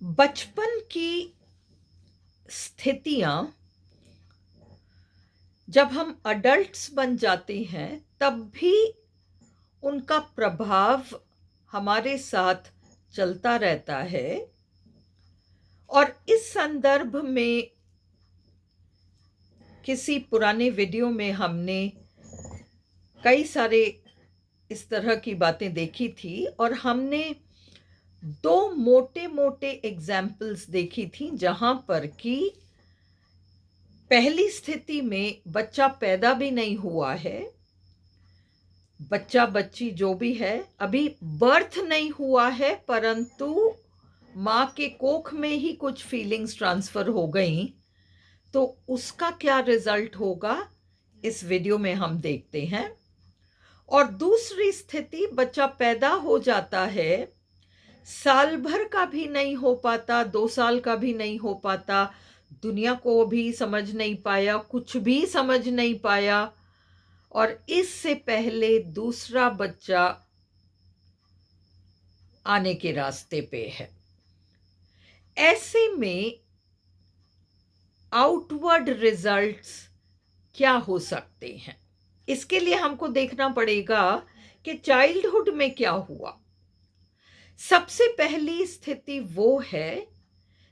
बचपन की स्थितियाँ जब हम अडल्ट्स बन जाते हैं, तब भी उनका प्रभाव हमारे साथ चलता रहता है। और इस संदर्भ में किसी पुराने वीडियो में हमने कई सारे इस तरह की बातें देखी थी और हमने 2 मोटे-मोटे एग्ज़ाम्पल्स देखी थी, जहाँ पर कि पहली स्थिति में बच्चा पैदा भी नहीं हुआ है, बच्चा-बच्ची जो भी है, अभी बर्थ नहीं हुआ है, परंतु माँ के कोख में ही कुछ फीलिंग्स ट्रांसफ़र हो गईं, तो उसका क्या रिज़ल्ट होगा, इस वीडियो में हम देखते हैं। और दूसरी स्थिति, बच्चा पैदा हो जाता है, साल भर का भी नहीं हो पाता, 2 साल का भी नहीं हो पाता, दुनिया को भी समझ नहीं पाया, कुछ भी समझ नहीं पाया और इससे पहले दूसरा बच्चा आने के रास्ते पे है। ऐसे में आउटवर्ड रिजल्ट्स क्या हो सकते हैं? इसके लिए हमको देखना पड़ेगा कि चाइल्डहुड में क्या हुआ। सबसे पहली स्थिति वो है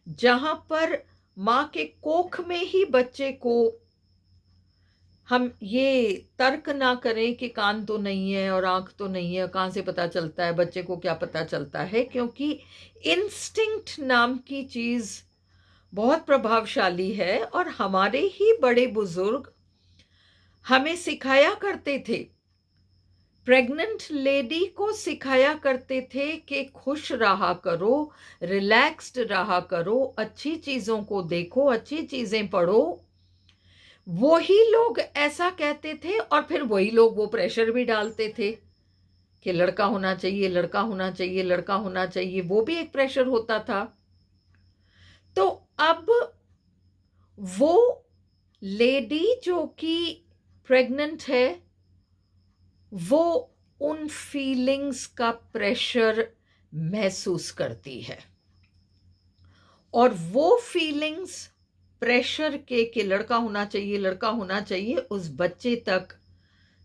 जहां पर माँ के कोख में ही बच्चे को हम ये तर्क ना करें कि कान तो नहीं है और आँख तो नहीं है, कहाँ से पता चलता है, बच्चे को क्या पता चलता है, क्योंकि इंस्टिंक्ट नाम की चीज़ बहुत प्रभावशाली है और हमारे ही बड़े-बुज़ुर्ग हमें सिखाया करते थे। प्रेग्नेंट लेडी को सिखाया करते थे कि खुश रहा करो, रिलैक्स्ड रहा करो, अच्छी चीज़ों को देखो, अच्छी चीज़ें पढ़ो। वही लोग ऐसा कहते थे और फिर वही लोग वो प्रेशर भी डालते थे कि लड़का होना चाहिए, लड़का होना चाहिए, लड़का होना चाहिए, वो भी एक प्रेशर होता था। तो अब वो लेडी जो कि प्रेग्नेंट है, वो उन फीलिंग्स का प्रेशर महसूस करती है और वो फीलिंग्स प्रेशर के कि लड़का होना चाहिए, लड़का होना चाहिए, उस बच्चे तक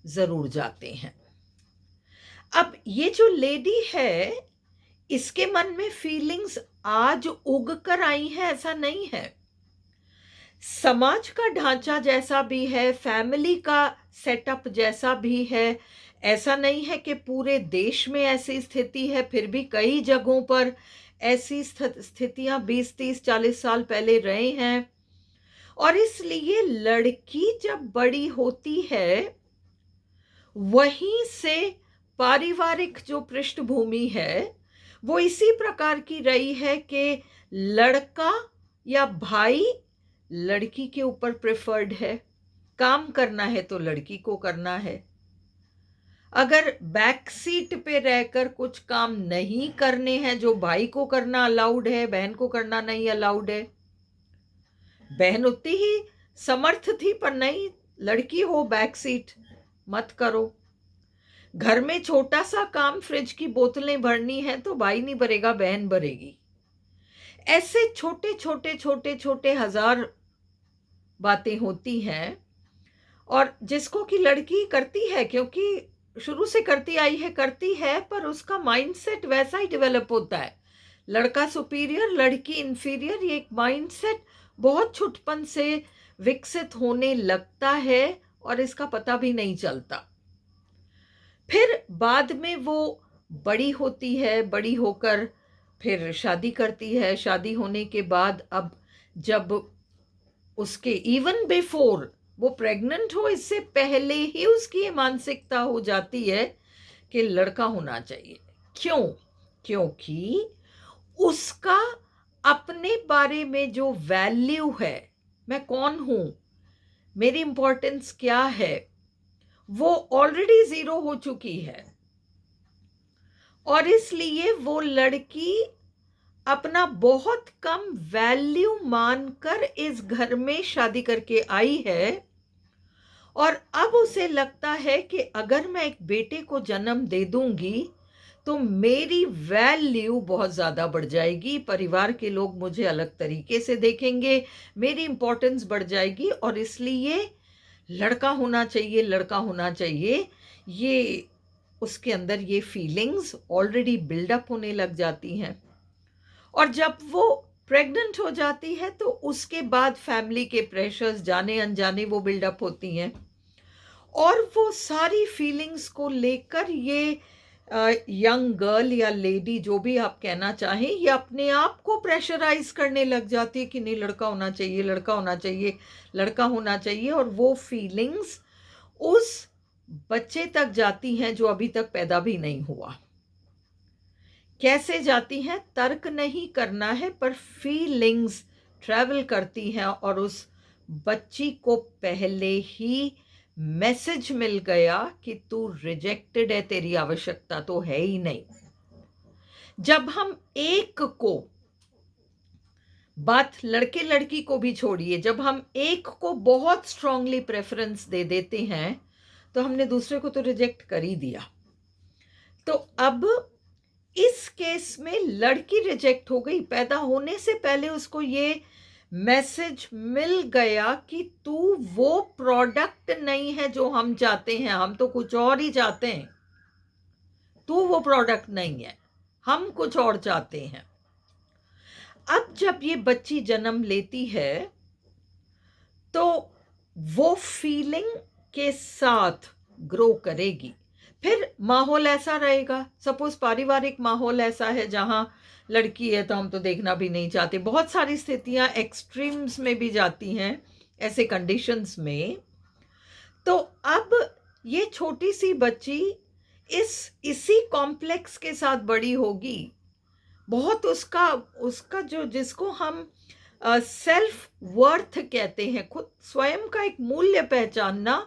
ज़रूर जाते हैं। अब ये जो लेडी है, इसके मन में फीलिंग्स आज उग कर आई हैं, ऐसा नहीं है। समाज का ढांचा जैसा भी है, फैमिली का सेटअप जैसा भी है, ऐसा नहीं है कि पूरे देश में ऐसी स्थिति है, फिर भी कई जगहों पर ऐसी स्थितियां 20, 30, 40 साल पहले रहे हैं। और इसलिए लड़की जब बड़ी होती है, वहीं से पारिवारिक जो पृष्ठभूमि है, वो इसी प्रकार की रही है कि लड़का या भाई लड़की के ऊपर प्रेफर्ड है। काम करना है तो लड़की को करना है। अगर बैक सीट पे रहकर कुछ काम नहीं करने हैं जो भाई को करना अलाउड है, बहन को करना नहीं अलाउड है। बहन उतनी ही समर्थ थी, पर नहीं, लड़की हो बैक सीट मत करो। घर में छोटा सा काम, फ्रिज की बोतलें भरनी है तो भाई नहीं भरेगा, बहन भरेगी। ऐसे छोटे छोटे छोटे छोटे हजार बातें होती हैं और जिसको कि लड़की करती है, क्योंकि शुरू से करती आई है, करती है, पर उसका माइंडसेट वैसा ही डेवलप होता है। लड़का सुपीरियर, लड़की इंफीरियर, ये एक माइंडसेट बहुत छुटपन से विकसित होने लगता है और इसका पता भी नहीं चलता। फिर बाद में वो बड़ी होती है, बड़ी होकर फिर शादी करती है। शादी होने के बाद अब जब उसके इवन बिफोर वो प्रेग्नेंट हो, इससे पहले ही उसकी ये मानसिकता हो जाती है कि लड़का होना चाहिए। क्यों? क्योंकि उसका अपने बारे में जो वैल्यू है, मैं कौन हूं, मेरी इंपॉर्टेंस क्या है, वो ऑलरेडी जीरो हो चुकी है और इसलिए वो लड़की अपना बहुत कम वैल्यू मानकर इस घर में शादी करके आई है और अब उसे लगता है कि अगर मैं एक बेटे को जन्म दे दूंगी तो मेरी वैल्यू बहुत ज़्यादा बढ़ जाएगी, परिवार के लोग मुझे अलग तरीके से देखेंगे, मेरी इम्पोर्टेंस बढ़ जाएगी और इसलिए लड़का होना चाहिए, लड़का होना चाहिए, ये उसके अंदर ये फीलिंग्स ऑलरेडी बिल्डअप होने लग जाती हैं। और जब वो प्रेग्नेंट हो जाती है तो उसके बाद फैमिली के प्रेशर्स जाने अनजाने वो बिल्डअप होती हैं और वो सारी फीलिंग्स को लेकर ये यंग गर्ल या लेडी जो भी आप कहना चाहें, ये अपने आप को प्रेशराइज करने लग जाती है कि नहीं, लड़का होना चाहिए, लड़का होना चाहिए, लड़का होना चाहिए। और वो फीलिंग्स उस बच्चे तक जाती हैं जो अभी तक पैदा भी नहीं हुआ। कैसे जाती हैं? तर्क नहीं करना है, पर फीलिंग्स ट्रैवल करती हैं और उस बच्ची को पहले ही मैसेज मिल गया कि तू रिजेक्टेड है, तेरी आवश्यकता तो है ही नहीं। जब हम एक को, बात लड़के लड़की को भी छोड़िए, जब हम एक को बहुत स्ट्रांगली प्रेफरेंस दे देते हैं तो हमने दूसरे को तो रिजेक्ट कर ही दिया। तो अब इस केस में लड़की रिजेक्ट हो गई, पैदा होने से पहले उसको ये मैसेज मिल गया कि तू वो प्रोडक्ट नहीं है जो हम चाहते हैं, हम तो कुछ और ही चाहते हैं, तू वो प्रोडक्ट नहीं है, हम कुछ और चाहते हैं। अब जब ये बच्ची जन्म लेती है तो वो फीलिंग के साथ ग्रो करेगी। फिर माहौल ऐसा रहेगा, सपोज पारिवारिक माहौल ऐसा है जहां लड़की है तो हम तो देखना भी नहीं चाहते, बहुत सारी स्थितियां एक्सट्रीम्स में भी जाती हैं ऐसे कंडीशंस में। तो अब ये छोटी सी बच्ची इसी कॉम्प्लेक्स के साथ बड़ी होगी, बहुत उसका उसका जो जिसको हम सेल्फ वर्थ कहते हैं, खुद स्वयं का एक मूल्य पहचानना,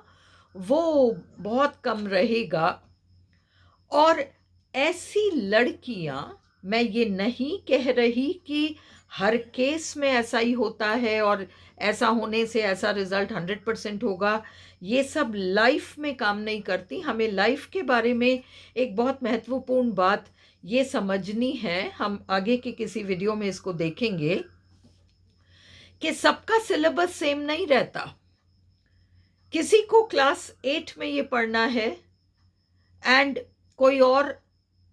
वो बहुत कम रहेगा। और ऐसी लड़कियां, मैं ये नहीं कह रही कि हर केस में ऐसा ही होता है और ऐसा होने से ऐसा रिजल्ट 100% होगा, ये सब लाइफ में काम नहीं करती। हमें लाइफ के बारे में एक बहुत महत्वपूर्ण बात ये समझनी है, हम आगे के किसी वीडियो में इसको देखेंगे कि सबका सिलेबस सेम नहीं रहता। किसी को क्लास 8 में ये पढ़ना है एंड कोई और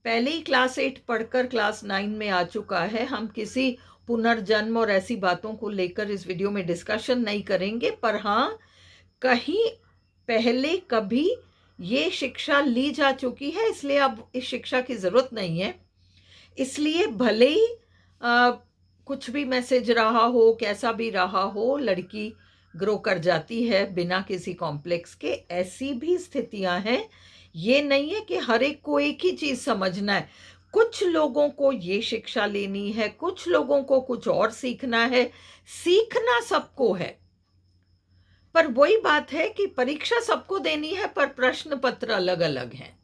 पहले ही क्लास 8 पढ़कर क्लास 9 में आ चुका है। हम किसी पुनर्जन्म और ऐसी बातों को लेकर इस वीडियो में डिस्कशन नहीं करेंगे, पर हाँ, कहीं पहले कभी ये शिक्षा ली जा चुकी है, इसलिए अब इस शिक्षा की ज़रूरत नहीं है। इसलिए भले ही कुछ भी मैसेज रहा हो, कैसा भी रहा हो, लड़की ग्रो कर जाती है बिना किसी कॉम्प्लेक्स के। ऐसी भी स्थितियां हैं, ये नहीं है कि हर एक को एक ही चीज़ समझना है। कुछ लोगों को ये शिक्षा लेनी है, कुछ लोगों को कुछ और सीखना है, सीखना सबको है। पर वही बात है कि परीक्षा सबको देनी है, पर प्रश्न पत्र अलग अलग हैं।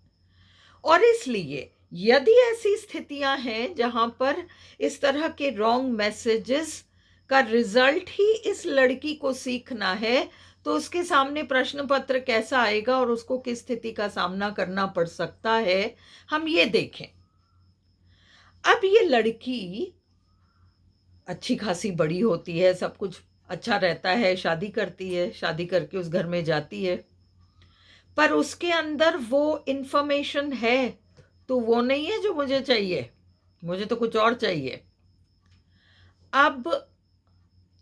और इसलिए यदि ऐसी स्थितियां हैं जहां पर इस तरह के रॉन्ग मैसेजेस का रिजल्ट ही इस लड़की को सीखना है, तो उसके सामने प्रश्न पत्र कैसा आएगा और उसको किस स्थिति का सामना करना पड़ सकता है, हम ये देखें। अब ये लड़की अच्छी खासी बड़ी होती है, सब कुछ अच्छा रहता है, शादी करती है, शादी करके उस घर में जाती है, पर उसके अंदर वो इंफॉर्मेशन है तो वो नहीं है जो मुझे चाहिए, मुझे तो कुछ और चाहिए। अब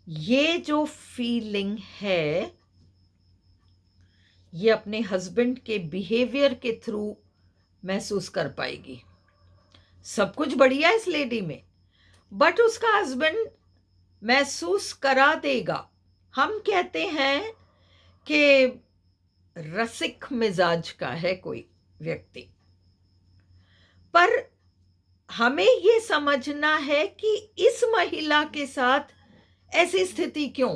ये जो फीलिंग है, ये अपने हस्बैंड के बिहेवियर के थ्रू महसूस कर पाएगी। सब कुछ बढ़िया इस लेडी में, बट उसका हस्बैंड महसूस करा देगा। हम कहते हैं कि रसिक मिजाज का है कोई व्यक्ति, पर हमें ये समझना है कि इस महिला के साथ ऐसी स्थिति क्यों।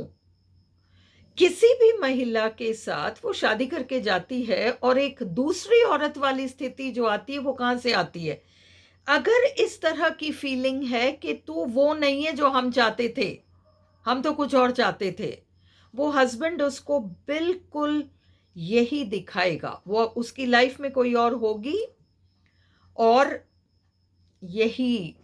किसी भी महिला के साथ वो शादी करके जाती है और एक दूसरी औरत वाली स्थिति जो आती है वो कहां से आती है? अगर इस तरह की फीलिंग है कि तू वो नहीं है जो हम चाहते थे, हम तो कुछ और चाहते थे, वो हस्बैंड उसको बिल्कुल यही दिखाएगा। वो उसकी लाइफ में कोई और होगी और यही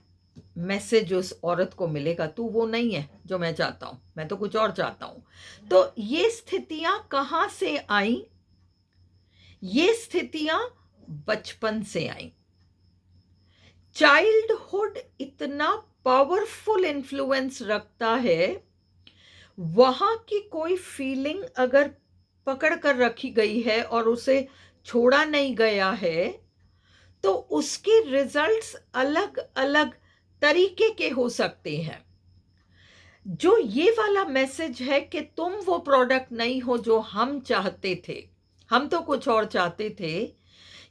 मैसेज उस औरत को मिलेगा, तू वो नहीं है जो मैं चाहता हूँ, मैं तो कुछ और चाहता हूँ। तो ये स्थितियाँ कहाँ से आईं? ये स्थितियाँ बचपन से आईं। चाइल्डहुड इतना पावरफुल इन्फ्लुएंस रखता है, वहाँ की कोई फीलिंग अगर पकड़ कर रखी गई है और उसे छोड़ा नहीं गया है, तो उसके रिजल्ट्स अलग-अलग तरीके के हो सकते हैं। जो ये वाला मैसेज है कि तुम वो प्रोडक्ट नहीं हो जो हम चाहते थे, हम तो कुछ और चाहते थे,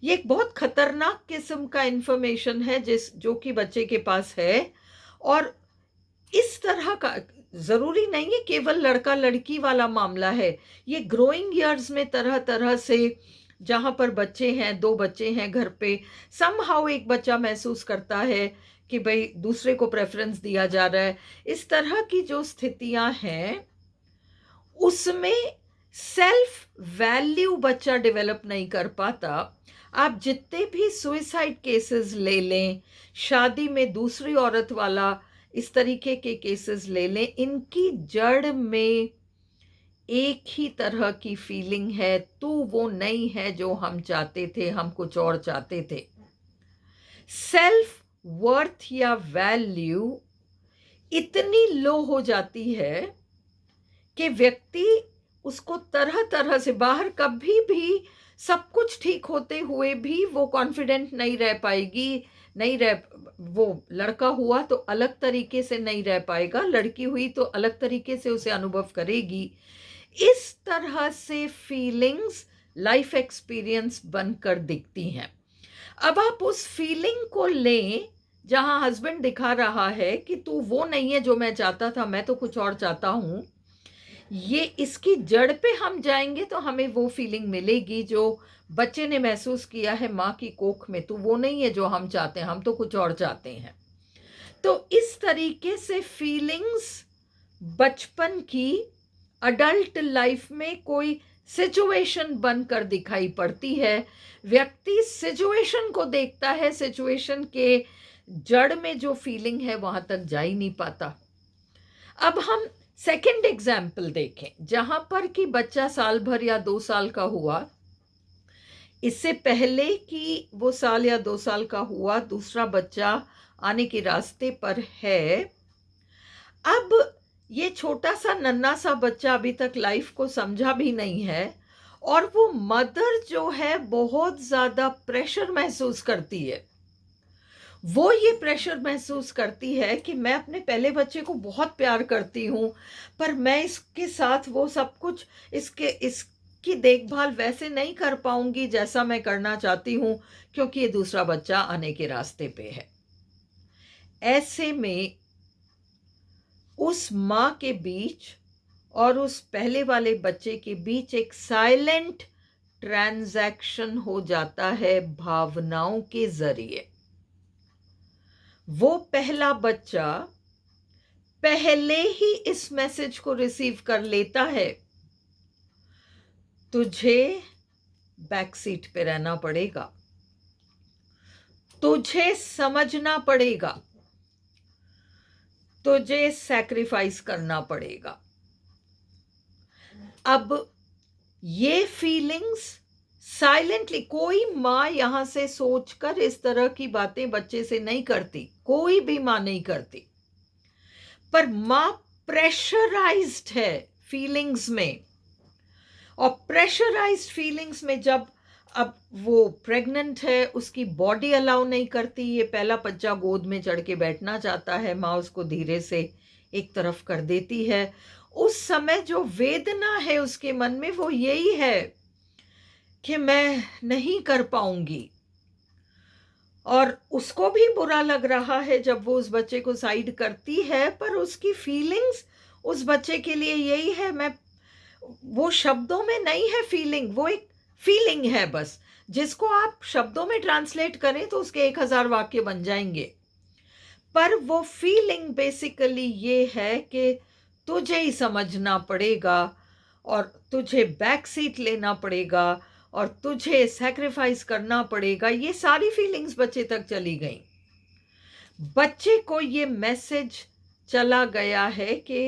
ये एक बहुत खतरनाक किस्म का इंफॉर्मेशन है जो कि बच्चे के पास है। और इस तरह का ज़रूरी नहीं है केवल लड़का-लड़की वाला मामला है। ये ग्रोइंग ईयर्स में तरह-तरह से, जहाँ पर बच्चे हैं, 2 बच्चे हैं घर पे, समहाउ एक बच्चा महसूस करता है कि भई दूसरे को प्रेफ़रेंस दिया जा रहा है। इस तरह की जो स्थितियाँ हैं, उसमें सेल्फ वैल्यू बच्चा डेवलप नहीं कर पाता। आप जितने भी सुसाइड केसेस ले लें, शादी में दूसरी औरत वाला इस तरीके के केसेस ले लें, इनकी जड़ में एक ही तरह की फीलिंग है, तू वो नहीं है जो हम चाहते थे, हम कुछ और चाहते थे। सेल्फ वर्थ या वैल्यू इतनी लो हो जाती है कि व्यक्ति उसको तरह-तरह से बाहर कभी भी सब कुछ ठीक होते हुए भी वो कॉन्फिडेंट नहीं रह पाएगी, नहीं रह वो लड़का हुआ तो अलग तरीके से नहीं रह पाएगा, लड़की हुई तो अलग तरीके से उसे अनुभव करेगी। इस तरह से फीलिंग्स लाइफ एक्सपीरियंस बनकर दिखती हैं। अब आप उस फीलिंग को लें, जहाँ हस्बैंड दिखा रहा है कि तू वो नहीं है जो मैं चाहता था, मैं तो कुछ और चाहता हूँ। ये इसकी जड़ पे हम जाएँगे तो हमें वो फीलिंग मिलेगी जो बच्चे ने महसूस किया है माँ की कोख में, तो वो नहीं है जो हम चाहते हैं, हम तो कुछ और चाहते हैं। तो इस तरीके से फीलिंग्स बचपन की अडल्ट लाइफ में कोई सिचुएशन बनकर दिखाई पड़ती है। व्यक्ति सिचुएशन को देखता है, सिचुएशन के जड़ में जो फीलिंग है वहाँ तक जा ही नहीं पाता। अब हम सेकंड एग्जाम्पल देखें, जहां पर कि बच्चा साल भर या 2 साल का हुआ, इससे पहले कि वो साल या 2 साल का हुआ, दूसरा बच्चा आने के रास्ते पर है। अब ये छोटा-सा नन्हा-सा बच्चा अभी तक लाइफ को समझा भी नहीं है और वो मदर जो है बहुत ज़्यादा प्रेशर महसूस करती है। वो ये प्रेशर महसूस करती है कि मैं अपने पहले बच्चे को बहुत प्यार करती हूँ, पर मैं इसके साथ वो सब कुछ इसकी देखभाल वैसे नहीं कर पाऊँगी जैसा मैं करना चाहती हूँ, क्योंकि ये दूसरा बच्चा आने के रास्ते पे है। ऐसे में उस माँ के बीच और उस पहले वाले बच्चे के बीच एक साइलेंट ट्रांज़ैक्शन हो जाता है भावनाओं के ज़रिए। वो पहला बच्चा पहले ही इस मैसेज को रिसीव कर लेता है, तुझे बैक सीट पे रहना पड़ेगा, तुझे समझना पड़ेगा, तुझे सैक्रिफाइस करना पड़ेगा। अब ये फीलिंग्स साइलेंटली कोई माँ यहां से सोचकर इस तरह की बातें बच्चे से नहीं करती, कोई भी माँ नहीं करती, पर माँ प्रेशराइज्ड है फीलिंग्स में। और प्रेशराइज्ड फीलिंग्स में जब अब वो प्रेग्नेंट है, उसकी बॉडी अलाउ नहीं करती, ये पहला बच्चा गोद में चढ़ के बैठना चाहता है, माँ उसको धीरे से एक तरफ कर देती है। उस समय जो वेदना है उसके मन में वो यही है कि मैं नहीं कर पाऊंगी। और उसको भी बुरा लग रहा है जब वो उस बच्चे को साइड करती है, पर उसकी फीलिंग्स उस बच्चे के लिए यही है, मैं वो शब्दों में नहीं है फीलिंग, वो एक फीलिंग है बस, जिसको आप शब्दों में ट्रांसलेट करें तो उसके 1000 वाक्य बन जाएंगे। पर वो फीलिंग बेसिकली ये है कि तुझे ही समझना पड़ेगा और तुझे बैक सीट लेना पड़ेगा और तुझे सैक्रिफाइस करना पड़ेगा। ये सारी फीलिंग्स बच्चे तक चली गई। बच्चे को ये मैसेज चला गया है कि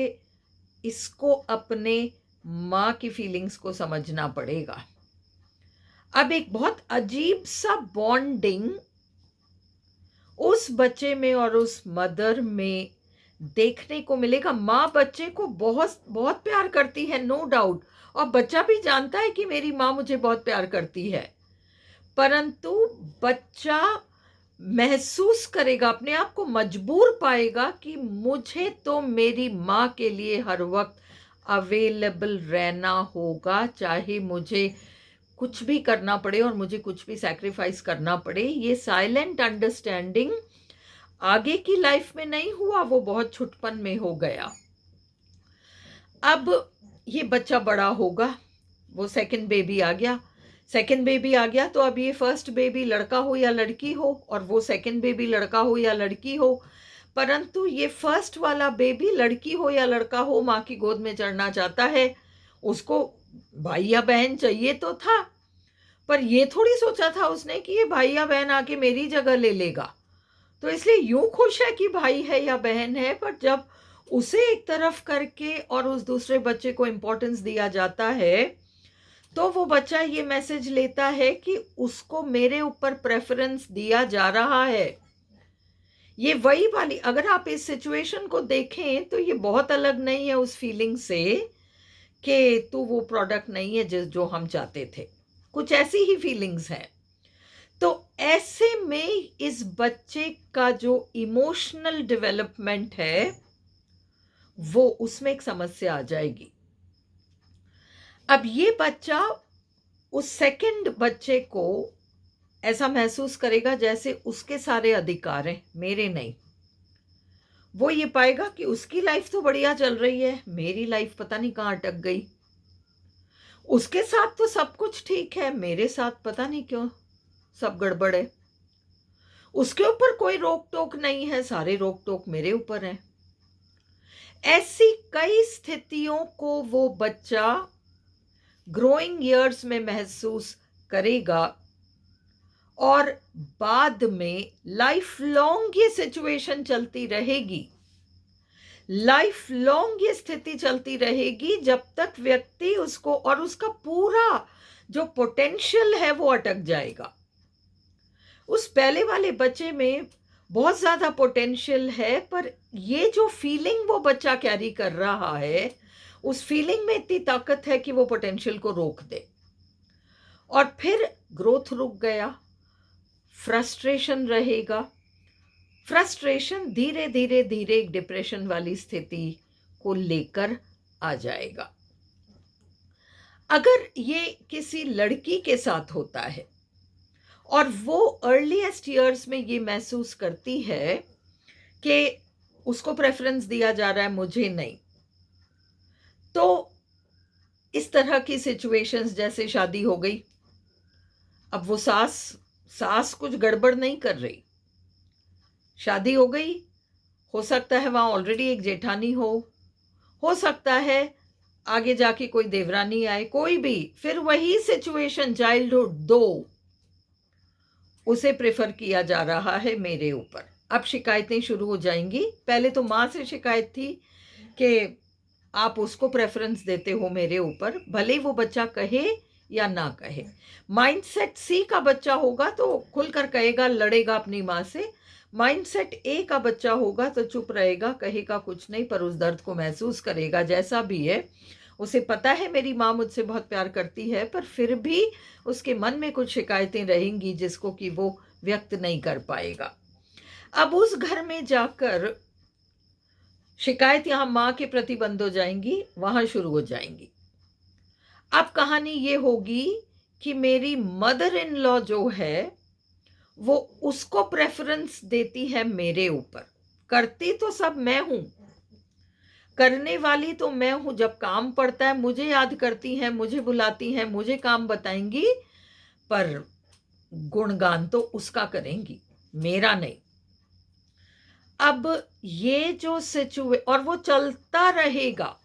इसको अपने माँ की फीलिंग्स को समझना पड़ेगा। अब एक बहुत अजीब सा बॉन्डिंग उस बच्चे में और उस मदर में देखने को मिलेगा। माँ बच्चे को बहुत बहुत प्यार करती है, नो डाउट, और बच्चा भी जानता है कि मेरी माँ मुझे बहुत प्यार करती है, परंतु बच्चा महसूस करेगा, अपने आप को मजबूर पाएगा कि मुझे तो मेरी माँ के लिए हर वक्त अवेलेबल रहना होगा, चाहे मुझे कुछ भी करना पड़े और मुझे कुछ भी सैक्रिफाइस करना पड़े। ये साइलेंट अंडरस्टैंडिंग आगे की लाइफ में नहीं हुआ, वो बहुत छुटपन में हो गया। अब ये बच्चा बड़ा होगा, वो सेकंड बेबी आ गया। सेकंड बेबी आ गया तो अब ये फर्स्ट बेबी लड़का हो या लड़की हो, और वो सेकंड बेबी लड़का हो या लड़की हो, परंतु ये फर्स्ट वाला बेबी लड़की हो या लड़का हो माँ की गोद में चढ़ना चाहता है। उसको भाई या बहन चाहिए तो था, पर ये थोड़ी सोचा था उसने कि ये भाई या बहन आके मेरी जगह ले लेगा। तो इसलिए यूं खुश है कि भाई है या बहन है, पर जब उसे एक तरफ करके और उस दूसरे बच्चे को इम्पोर्टेंस दिया जाता है, तो वो बच्चा ये मैसेज लेता है कि उसको मेरे ऊपर प्रेफरेंस दिया जा रहा है। ये वही वाली, अगर आप इस सिचुएशन को देखें तो ये बहुत अलग नहीं है उस फीलिंग से कि तू वो प्रोडक्ट नहीं है जो हम चाहते थे। कुछ ऐसी ही फीलिंग्स हैं। तो ऐसे में इस बच्चे का जो इमोशनल डेवलपमेंट है, वो उसमें एक समस्या आ जाएगी। अब ये बच्चा उस सेकंड बच्चे को ऐसा महसूस करेगा जैसे उसके सारे अधिकार हैं, मेरे नहीं। वो ये पाएगा कि उसकी लाइफ तो बढ़िया चल रही है, मेरी लाइफ पता नहीं कहाँ अटक गई। उसके साथ तो सब कुछ ठीक है, मेरे साथ पता नहीं क्यों सब गड़बड़ है। उसके ऊपर कोई रोक टोक नहीं है, सारे रोक टोक मेरे ऊपर है। ऐसी कई स्थितियों को वो बच्चा ग्रोइंग ईयर्स में महसूस करेगा, और बाद में लाइफ लॉन्ग ये सिचुएशन चलती रहेगी। लाइफ लॉन्ग ये स्थिति चलती रहेगी जब तक व्यक्ति उसको और उसका पूरा जो पोटेंशियल है वो अटक जाएगा। उस पहले वाले बच्चे में बहुत ज्यादा पोटेंशियल है, पर ये जो फीलिंग वो बच्चा कैरी कर रहा है, उस फीलिंग में इतनी ताकत है कि वो पोटेंशियल को रोक दे, और फिर ग्रोथ रुक गया, फ्रस्ट्रेशन रहेगा। फ्रस्ट्रेशन धीरे धीरे धीरे एक डिप्रेशन वाली स्थिति को लेकर आ जाएगा। अगर ये किसी लड़की के साथ होता है और वो अर्लीएस्ट ईयर्स में ये महसूस करती है कि उसको प्रेफरेंस दिया जा रहा है, मुझे नहीं, तो इस तरह की सिचुएशंस, जैसे शादी हो गई, अब वो सास कुछ गड़बड़ नहीं कर रही, शादी हो गई, हो सकता है वहां ऑलरेडी एक जेठानी हो सकता है आगे जाके कोई देवरानी आए, कोई भी, फिर वही सिचुएशन चाइल्डहुड दो, उसे प्रेफर किया जा रहा है मेरे ऊपर। अब शिकायतें शुरू हो जाएंगी। पहले तो माँ से शिकायत थी कि आप उसको प्रेफरेंस देते हो मेरे ऊपर, भले ही वो बच्चा कहे या ना कहे। माइंडसेट सी का बच्चा होगा तो खुलकर कहेगा, लड़ेगा अपनी माँ से। माइंडसेट ए का बच्चा होगा तो चुप रहेगा, कहेगा कुछ नहीं, पर उस दर्द को महसूस करेगा। जैसा भी है, उसे पता है मेरी माँ मुझसे बहुत प्यार करती है, पर फिर भी उसके मन में कुछ शिकायतें रहेंगी जिसको कि वो व्यक्त नहीं कर पाएगा। अब उस घर में जाकर शिकायत यहाँ माँ के प्रति बंद हो जाएंगी, वहां शुरू हो जाएंगी। अब कहानी ये होगी कि मेरी मदर इन लॉ जो है वो उसको प्रेफरेंस देती है मेरे ऊपर। करती तो सब मैं हूं, करने वाली तो मैं हूं। जब काम पड़ता है मुझे याद करती हैं, मुझे बुलाती हैं, मुझे काम बताएंगी, पर गुणगान तो उसका करेंगी, मेरा नहीं। अब ये जो और वो चलता रहेगा,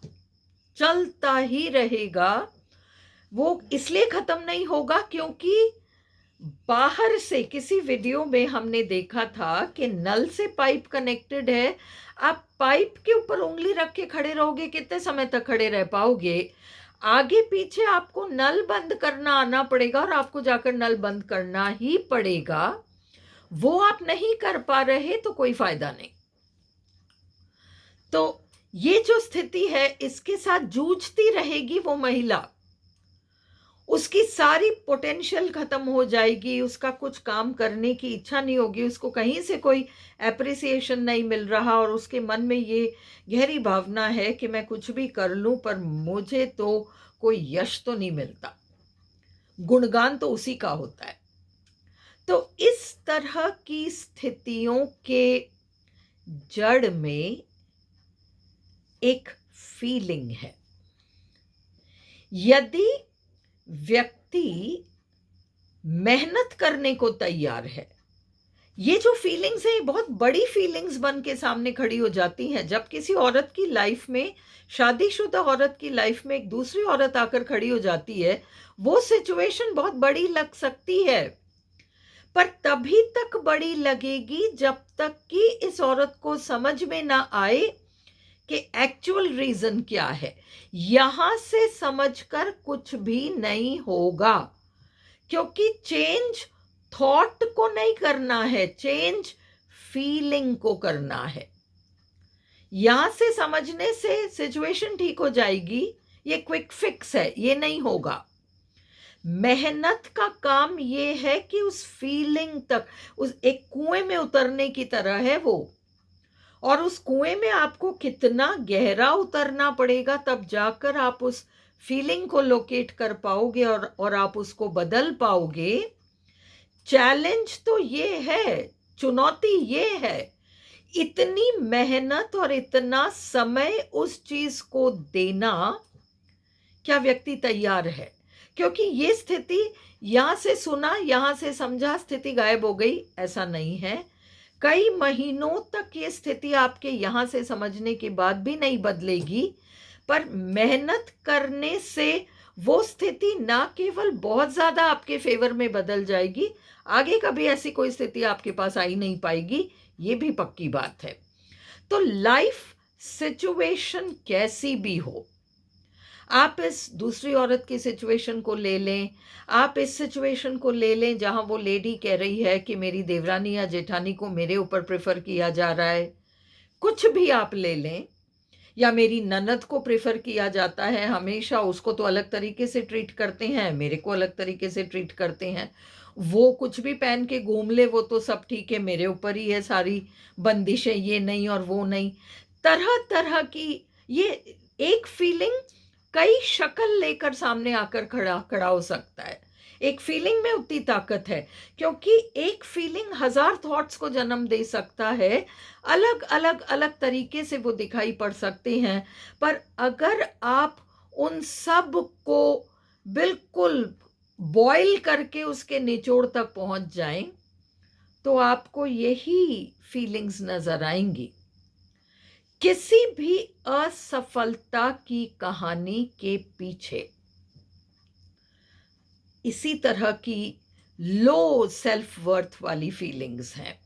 चलता ही रहेगा। वो इसलिए खत्म नहीं होगा क्योंकि बाहर से किसी वीडियो में हमने देखा था कि नल से पाइप कनेक्टेड है, आप पाइप के ऊपर ऊँगली रख के खड़े रहोगे, कितने समय तक खड़े रह पाओगे? आगे पीछे आपको नल बंद करना आना पड़ेगा और आपको जाकर नल बंद करना ही पड़ेगा। वो आप नहीं कर पा रहे तो कोई फ़ायदा नहीं। तो ये जो स्थिति है, इसके साथ जूझती रहेगी वो महिला। उसकी सारी पोटेंशियल खत्म हो जाएगी, उसका कुछ काम करने की इच्छा नहीं होगी, उसको कहीं से कोई एप्रिसिएशन नहीं मिल रहा और उसके मन में ये गहरी भावना है कि मैं कुछ भी कर लूं पर मुझे तो कोई यश तो नहीं मिलता, गुणगान तो उसी का होता है। तो इस तरह की स्थितियों के जड़ में एक फीलिंग है। यदि व्यक्ति मेहनत करने को तैयार है, ये जो फीलिंग्स है ये बहुत बड़ी फीलिंग्स बन के सामने खड़ी हो जाती हैं। जब किसी औरत की लाइफ में, शादीशुदा औरत की लाइफ में एक दूसरी औरत आकर खड़ी हो जाती है, वो सिचुएशन बहुत बड़ी लग सकती है, पर तभी तक बड़ी लगेगी जब तक कि इस औरत को समझ में ना आए कि एक्चुअल रीजन क्या है। यहां से समझकर कुछ भी नहीं होगा, क्योंकि चेंज थॉट को नहीं करना है, चेंज फीलिंग को करना है। यहां से समझने से सिचुएशन ठीक हो जाएगी, ये क्विक फिक्स है, ये नहीं होगा। मेहनत का काम ये है कि उस फीलिंग तक, उस एक कुएं में उतरने की तरह है वो, और उस कुएं में आपको कितना गहरा उतरना पड़ेगा तब जाकर आप उस फीलिंग को लोकेट कर पाओगे और आप उसको बदल पाओगे। चैलेंज तो ये है, चुनौती ये है, इतनी मेहनत और इतना समय उस चीज को देना, क्या व्यक्ति तैयार है? क्योंकि ये स्थिति यहां से सुना, यहां से समझा, स्थिति गायब हो गई, ऐसा नहीं है। कई महीनों तक ये स्थिति आपके यहां से समझने के बाद भी नहीं बदलेगी, पर मेहनत करने से वो स्थिति ना केवल बहुत ज्यादा आपके फेवर में बदल जाएगी, आगे कभी ऐसी कोई स्थिति आपके पास आई नहीं पाएगी, ये भी पक्की बात है। तो लाइफ सिचुएशन कैसी भी हो, आप इस दूसरी औरत की सिचुएशन को ले लें, आप इस सिचुएशन को ले लें जहां वो लेडी कह रही है कि मेरी देवरानी या जेठानी को मेरे ऊपर प्रेफर किया जा रहा है, कुछ भी आप ले लें, या मेरी ननद को प्रेफर किया जाता है हमेशा, उसको तो अलग तरीके से ट्रीट करते हैं, मेरे को अलग तरीके से ट्रीट करते हैं, वो कुछ भी पहन के घूम ले वो तो सब ठीक है, मेरे ऊपर ही है सारी बंदिशें, ये नहीं और वो नहीं, तरह तरह की ये एक फीलिंग कई शक्ल लेकर सामने आकर खड़ा खड़ा हो सकता है। एक फीलिंग में उतनी ताकत है, क्योंकि एक फीलिंग हजार थॉट्स को जन्म दे सकता है, अलग अलग अलग तरीके से वो दिखाई पड़ सकते हैं, पर अगर आप उन सब को बिल्कुल बॉईल करके उसके निचोड़ तक पहुंच जाएं, तो आपको यही फीलिंग्स नजर आएंगी। किसी भी असफलता की कहानी के पीछे इसी तरह की लो सेल्फ वर्थ वाली फीलिंग्स हैं।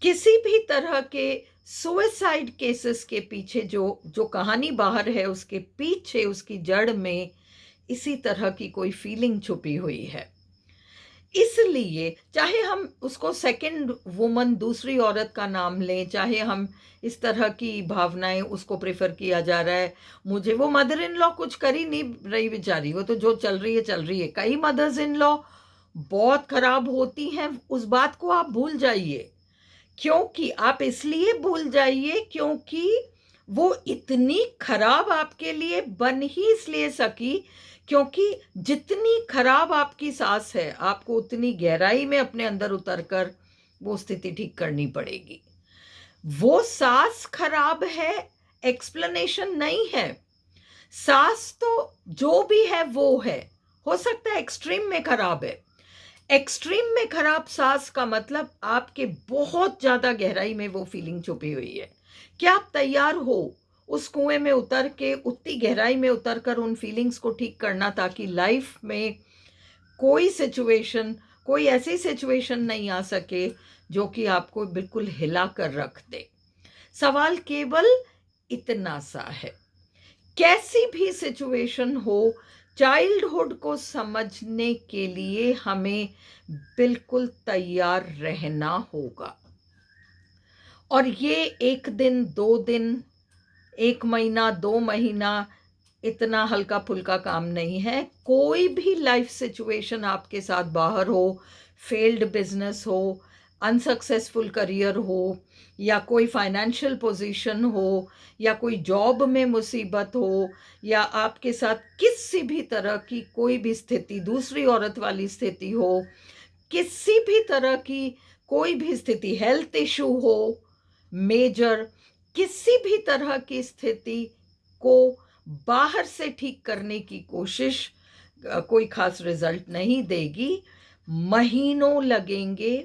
किसी भी तरह के सुसाइड केसेस के पीछे जो कहानी बाहर है, उसके पीछे, उसकी जड़ में इसी तरह की कोई फीलिंग छुपी हुई है। इसलिए चाहे हम उसको सेकंड वुमन, दूसरी औरत का नाम लें, चाहे हम इस तरह की भावनाएं, उसको प्रेफर किया जा रहा है, मुझे वो मदर इन लॉ कुछ कर ही नहीं रही बेचारी, वो तो जो चल रही है चल रही है। कई मदर्स इन लॉ बहुत खराब होती हैं, उस बात को आप भूल जाइए। क्योंकि आप इसलिए भूल जाइए क्योंकि वो इतनी खराब आपके लिए बन ही इसलिए सकी क्योंकि जितनी खराब आपकी सास है, आपको उतनी गहराई में अपने अंदर उतरकर वो स्थिति ठीक करनी पड़ेगी। वो सास खराब है एक्सप्लेनेशन नहीं है। सास तो जो भी है वो है, हो सकता है एक्सट्रीम में खराब है। एक्सट्रीम में खराब सास का मतलब आपके बहुत ज्यादा गहराई में वो फीलिंग छुपी हुई है। क्या आप तैयार हो उस कुएं में उतर के, उतनी गहराई में उतरकर उन फीलिंग्स को ठीक करना, ताकि लाइफ में कोई सिचुएशन कोई ऐसी सिचुएशन नहीं आ सके जो कि आपको बिल्कुल हिला कर रख दे। सवाल केवल इतना सा है, कैसी भी सिचुएशन हो, चाइल्डहुड को समझने के लिए हमें बिल्कुल तैयार रहना होगा। और ये 1 दिन, 2 दिन, 1 महीना, 2 महीना इतना हल्का-फुल्का काम नहीं है। कोई भी लाइफ सिचुएशन आपके साथ बाहर हो, फेल्ड बिज़नेस हो, अनसक्सेसफुल करियर हो, या कोई फाइनेंशियल पोज़ीशन हो, या कोई जॉब में मुसीबत हो, या आपके साथ किसी भी तरह की कोई भी स्थिति, दूसरी औरत वाली स्थिति हो, किसी भी तरह की कोई भी स्थिति, हेल्थ इश्यू हो मेजर, किसी भी तरह की स्थिति को बाहर से ठीक करने की कोशिश कोई खास रिजल्ट नहीं देगी। महीनों लगेंगे,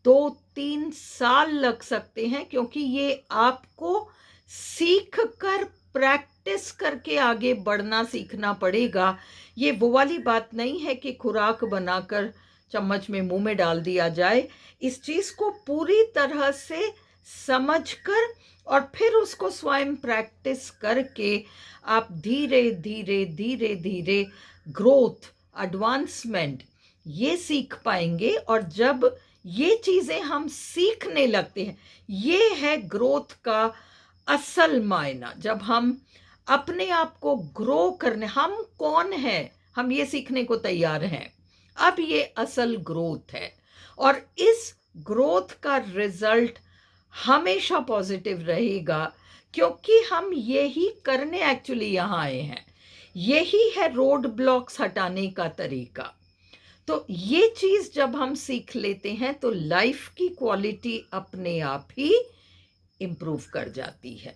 2-3 साल लग सकते हैं, क्योंकि ये आपको सीख कर, प्रैक्टिस करके आगे बढ़ना सीखना पड़ेगा। ये वो वाली बात नहीं है कि खुराक बनाकर चम्मच में मुंह में डाल दिया जाए। इस चीज को पूरी तरह से समझकर और फिर उसको स्वयं प्रैक्टिस करके आप धीरे धीरे धीरे धीरे ग्रोथ, एडवांसमेंट ये सीख पाएंगे। और जब ये चीजें हम सीखने लगते हैं, ये है ग्रोथ का असल मायना। जब हम अपने आप को ग्रो करने, हम कौन हैं, हम ये सीखने को तैयार हैं, अब ये असल ग्रोथ है। और इस ग्रोथ का रिजल्ट हमेशा पॉजिटिव रहेगा, क्योंकि हम यही करने एक्चुअली यहाँ आए हैं। यही है रोड ब्लॉक्स हटाने का तरीका। तो ये चीज जब हम सीख लेते हैं तो लाइफ की क्वालिटी अपने आप ही इम्प्रूव कर जाती है।